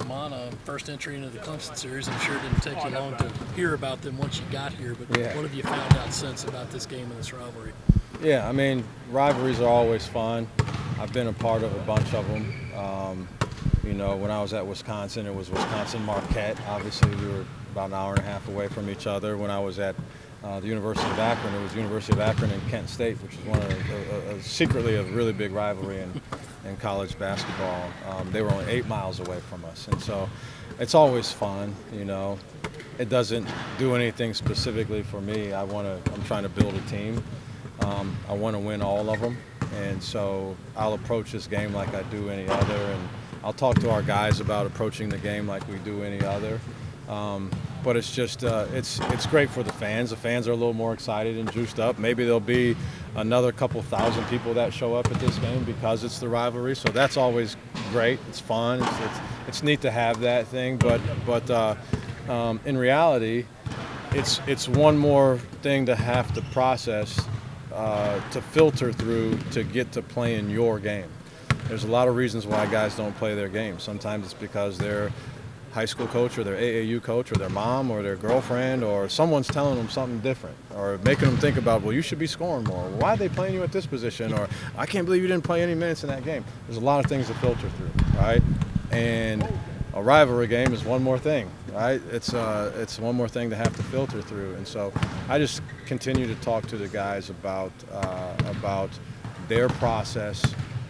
Lamont, first entry into the Clemson series. I'm sure it didn't take you long to hear about them once you got here, but Yeah. what have you found out since about this game and this rivalry? Yeah, I mean, rivalries are always fun. I've been a part of a bunch of them. When I was at Wisconsin, it was Wisconsin-Marquette. Obviously, we were about an hour and a half away from each other. When I was at the University of Akron, it was University of Akron and Kent State, which is one of secretly a really big rivalry in college basketball. They were only 8 miles away from us, and so it's always fun. It doesn't do anything specifically for me. I'm trying to build a team. I want to win all of them, and so I'll approach this game like I do any other, and I'll talk to our guys about approaching the game like we do any other. But it's just it's great for the fans. The fans are a little more excited and juiced up. Maybe there'll be another couple thousand people that show up at this game because it's the rivalry. So that's always great. It's fun. It's neat to have that thing. But in reality, it's one more thing to have to process, to filter through to get to playing your game. There's a lot of reasons why guys don't play their game. Sometimes it's because their high school coach or their AAU coach or their mom or their girlfriend or someone's telling them something different or making them think about, well, you should be scoring more. Why are they playing you at this position? Or I can't believe you didn't play any minutes in that game. There's a lot of things to filter through, right? And a rivalry game is one more thing, right? It's one more thing to have to filter through. And so I just continue to talk to the guys about their process,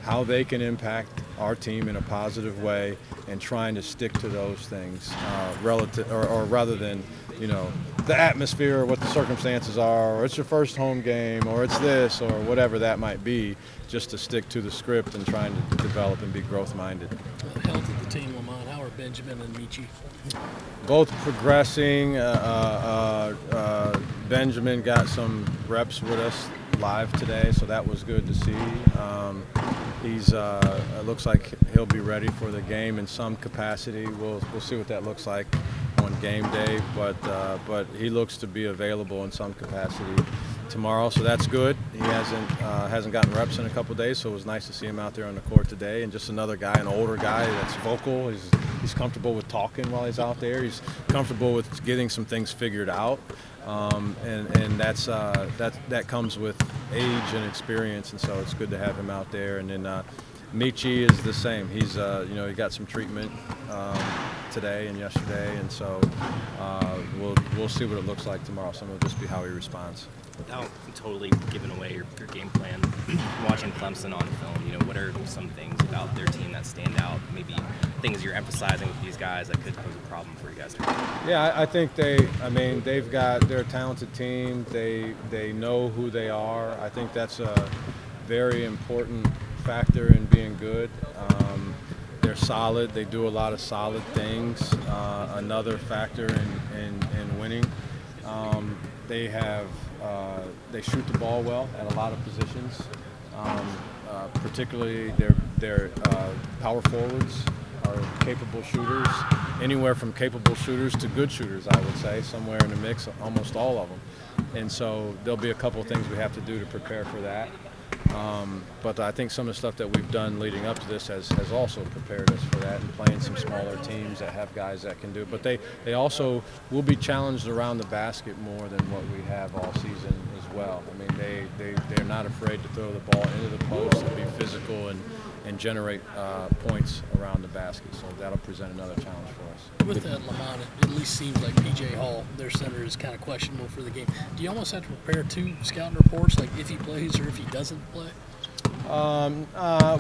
how they can impact our team in a positive way, and trying to stick to those things rather than the atmosphere or what the circumstances are, or it's your first home game, or it's this, or whatever that might be, just to stick to the script and trying to develop and be growth-minded. The health of the team, Lamont, how are Benjamin and Michi? Both progressing. Benjamin got some reps with us live today, so that was good to see. It looks like he'll be ready for the game in some capacity. We'll see what that looks like on game day, but he looks to be available in some capacity tomorrow, so that's good. He hasn't gotten reps in a couple of days, so it was nice to see him out there on the court today. And just another guy, an older guy that's vocal. He's comfortable with talking while he's out there. He's comfortable with getting some things figured out. And that comes with age and experience, and so it's good to have him out there. And then Michi is the same. He's he got some treatment today and yesterday, and so we'll see what it looks like tomorrow. Some of it will just be how he responds. Without totally giving away your game plan, watching Clemson on film, what are some things about their team that stand out? Maybe things you're emphasizing with these guys that could pose a problem for you guys? Yeah, I think they're a talented team. They know who they are. I think that's a very important factor in being good. They're solid. They do a lot of solid things. Another factor in winning. They shoot the ball well at a lot of positions. Particularly their power forwards are capable shooters. Anywhere from capable shooters to good shooters, I would say, somewhere in the mix, almost all of them. And so there'll be a couple of things we have to do to prepare for that. But I think some of the stuff that we've done leading up to this has also prepared us for that, and playing some smaller teams that have guys that can do it. But they also will be challenged around the basket more than what we have all season as well. I mean, they're not afraid to throw the ball into the post and be physical and generate points around the basket. So that'll present another challenge for us. With that, Lamont, it at least seems like P.J. Hall, their center, is kind of questionable for the game. Do you almost have to prepare 2 scouting reports, like if he plays or if he doesn't play?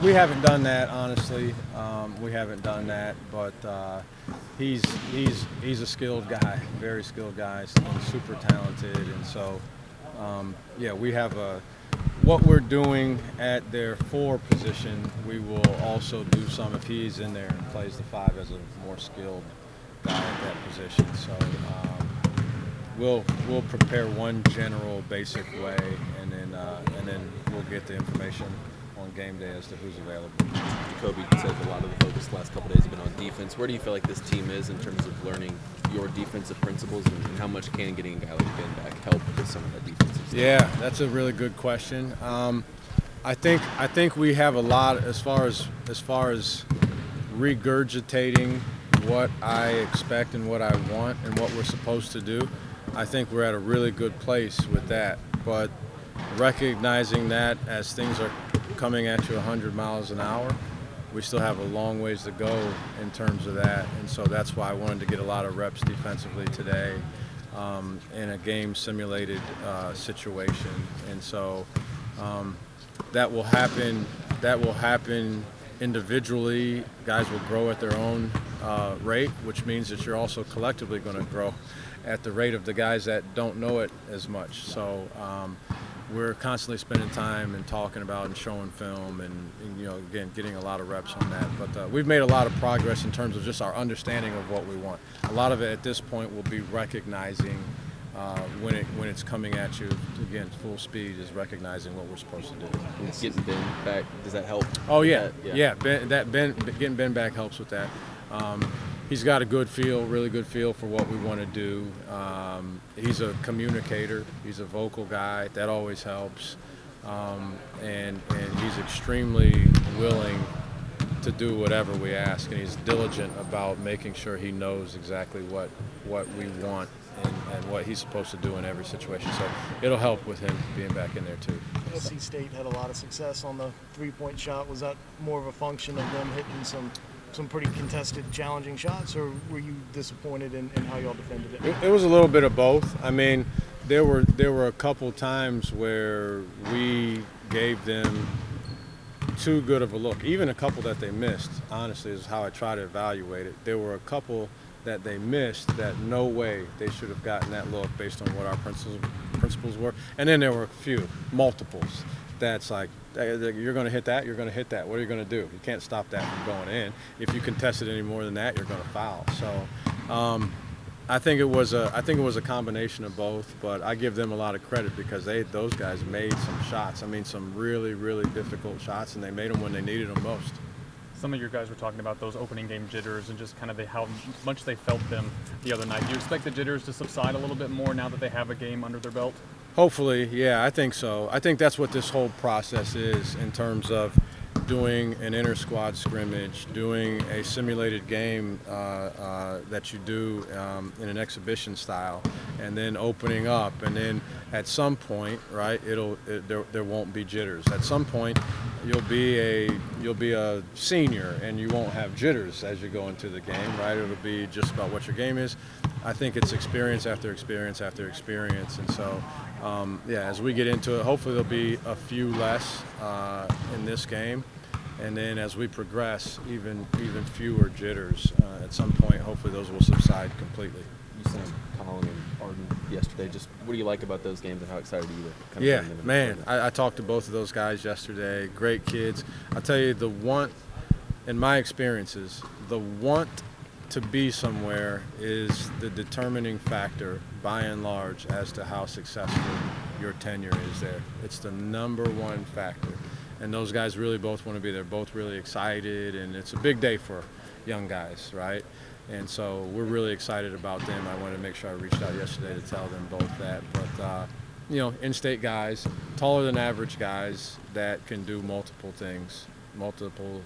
We haven't done that, honestly. We haven't done that, but he's a skilled guy, very skilled guy, super talented, and so we have what we're doing at their 4 position. We will also do some if he's in there and plays the 5 as a more skilled guy at that position. So we'll prepare one general basic way, and then we'll get the information on game day as to who's available. Kobe said a lot of the focus the last couple of days has been on defense. Where do you feel like this team is in terms of learning your defensive principles, and how much can getting a guy like Ben back help with some of that defensive stuff? Yeah, that's a really good question. I think we have a lot as far as regurgitating what I expect and what I want and what we're supposed to do, I think we're at a really good place with that. But recognizing that as things are coming at you 100 miles an hour, we still have a long ways to go in terms of that. And so that's why I wanted to get a lot of reps defensively today in a game simulated situation. And so that will happen. That will happen individually. Guys will grow at their own rate, which means that you're also collectively going to grow at the rate of the guys that don't know it as much. So we're constantly spending time and talking about and showing film and again, getting a lot of reps on that. But we've made a lot of progress in terms of just our understanding of what we want. A lot of it at this point will be recognizing when it's coming at you, again, full speed, is recognizing what we're supposed to do. Getting Ben back, does that help? Oh yeah, yeah. Getting Ben back helps with that. He's got a really good feel for what we want to do. He's a communicator. He's a vocal guy. That always helps. And he's extremely willing to do whatever we ask, and he's diligent about making sure he knows exactly what we want and what he's supposed to do in every situation. So it'll help with him being back in there too. NC State had a lot of success on the three-point shot. Was that more of a function of them hitting some pretty contested, challenging shots, or were you disappointed in how y'all defended it? It was a little bit of both. I mean, there were a couple times where we gave them too good of a look. Even a couple that they missed, honestly, is how I try to evaluate it. There were a couple that they missed that no way they should have gotten that look based on what our principles were. And then there were a few, multiples, that's like, you're going to hit that, you're going to hit that. What are you going to do? You can't stop that from going in. If you contest it any more than that, you're going to foul. So I think it was a combination of both, but I give them a lot of credit because those guys made some shots. I mean, some really, really difficult shots, and they made them when they needed them most. Some of your guys were talking about those opening game jitters and just kind of how much they felt them the other night. Do you expect the jitters to subside a little bit more now that they have a game under their belt? Hopefully, yeah, I think so. I think that's what this whole process is in terms of doing an inter-squad scrimmage, doing a simulated game that you do in an exhibition style, and then opening up, and then at some point, right, there won't be jitters. At some point, you'll be a senior, and you won't have jitters as you go into the game, right? It'll be just about what your game is. I think it's experience after experience after experience, and so as we get into it, hopefully there'll be a few less in this game. And then as we progress, even fewer jitters. At some point, hopefully those will subside completely. You sent Colin and Arden yesterday. Just what do you like about those games and how excited are you to kind Yeah, of bring them in? man, I talked to both of those guys yesterday. Great kids. I'll tell you, in my experiences, the want to be somewhere is the determining factor, by and large, as to how successful your tenure is there. It's the number one factor. And those guys really both want to be there, both really excited, and it's a big day for young guys, right? And so we're really excited about them. I wanted to make sure I reached out yesterday to tell them both that. But, in-state guys, taller than average guys that can do multiple things, multiple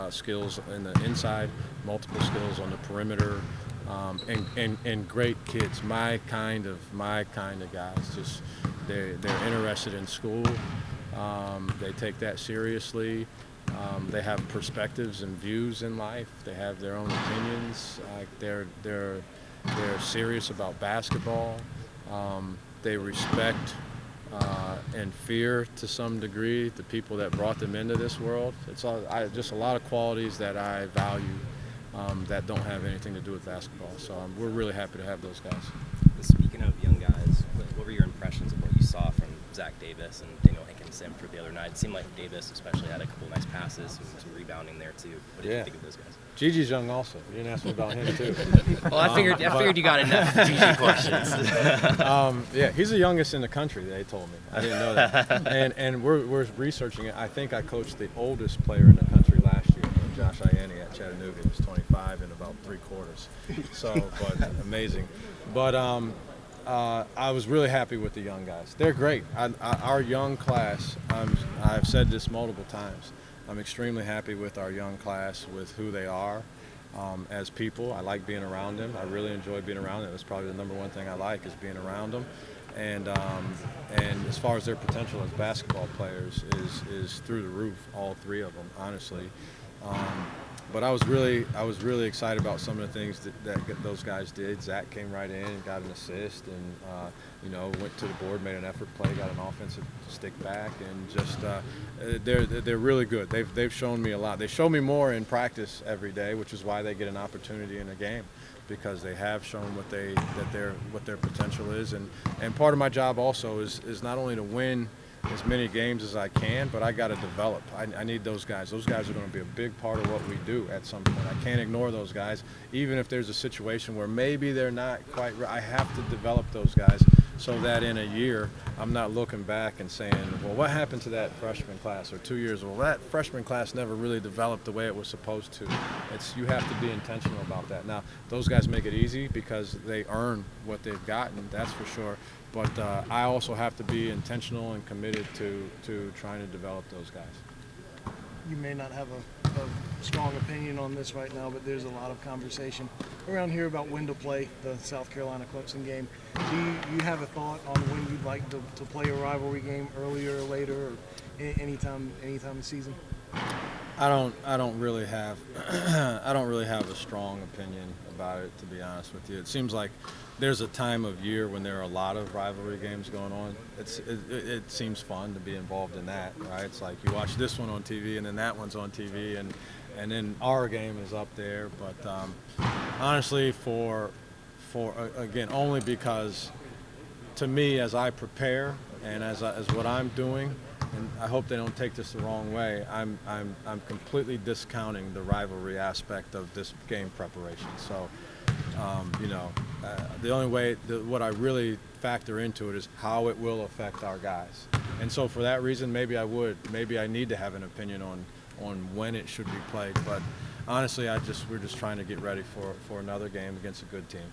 skills in the inside, multiple skills on the perimeter, and great kids, my kind of guys. Just they're interested in school. They take that seriously. They have perspectives and views in life. They have their own opinions. They're serious about basketball. They respect and fear to some degree the people that brought them into this world. It's just a lot of qualities that I value that don't have anything to do with basketball. So we're really happy to have those guys. Speaking of young guys, what were your impressions of what you saw from Zach Davis and Daniel Hankinson for the other night? It seemed like Davis especially had a couple nice passes, some rebounding there too. What did you think of those guys? Gigi's young also. You didn't ask me about him too. Well, I figured you got enough Gigi questions. He's the youngest in the country, they told me. I didn't know that. and we're researching it. I think I coached the oldest player in the country last year, Josh Ianni at Chattanooga. He was 25 in about 3/4. So, but amazing. But I was really happy with the young guys. They're great. Our young class, I've said this multiple times, I'm extremely happy with our young class, with who they are. as people. I like being around them. I really enjoy being around them. That's probably the number one thing I like is being around them. And as far as their potential as basketball players is through the roof, all three of them, honestly. But I was really excited about some of the things that those guys did. Zach came right in and got an assist, and went to the board, made an effort play, got an offensive stick back, and just they're really good. They've shown me a lot. They show me more in practice every day, which is why they get an opportunity in a game, because they have shown what their potential is. And part of my job also is not only to win as many games as I can, but I got to develop. I need those guys. Those guys are going to be a big part of what we do at some point. I can't ignore those guys, even if there's a situation where maybe they're not quite right. I have to develop those guys so that in a year I'm not looking back and saying, well, what happened to that freshman class? Or 2 years, well, that freshman class never really developed the way it was supposed to. You have to be intentional about that. Now, those guys make it easy because they earn what they've gotten, that's for sure. But I also have to be intentional and committed to trying to develop those guys. You may not have a strong opinion on this right now, but there's a lot of conversation around here about when to play the South Carolina-Clemson game. Do you have a thought on when you'd like to play a rivalry game, earlier or later, or anytime in the season? I don't really have a strong opinion about it, to be honest with you. It seems like there's a time of year when there are a lot of rivalry games going on. It seems fun to be involved in that, right? It's like you watch this one on TV and then that one's on TV, and then our game is up there. But honestly, for again, only because to me, as I prepare and as what I'm doing, and I hope they don't take this the wrong way, I'm completely discounting the rivalry aspect of this game preparation. So, the only way, what I really factor into it is how it will affect our guys. And so for that reason, maybe I need to have an opinion on when it should be played. But honestly, we're just trying to get ready for another game against a good team.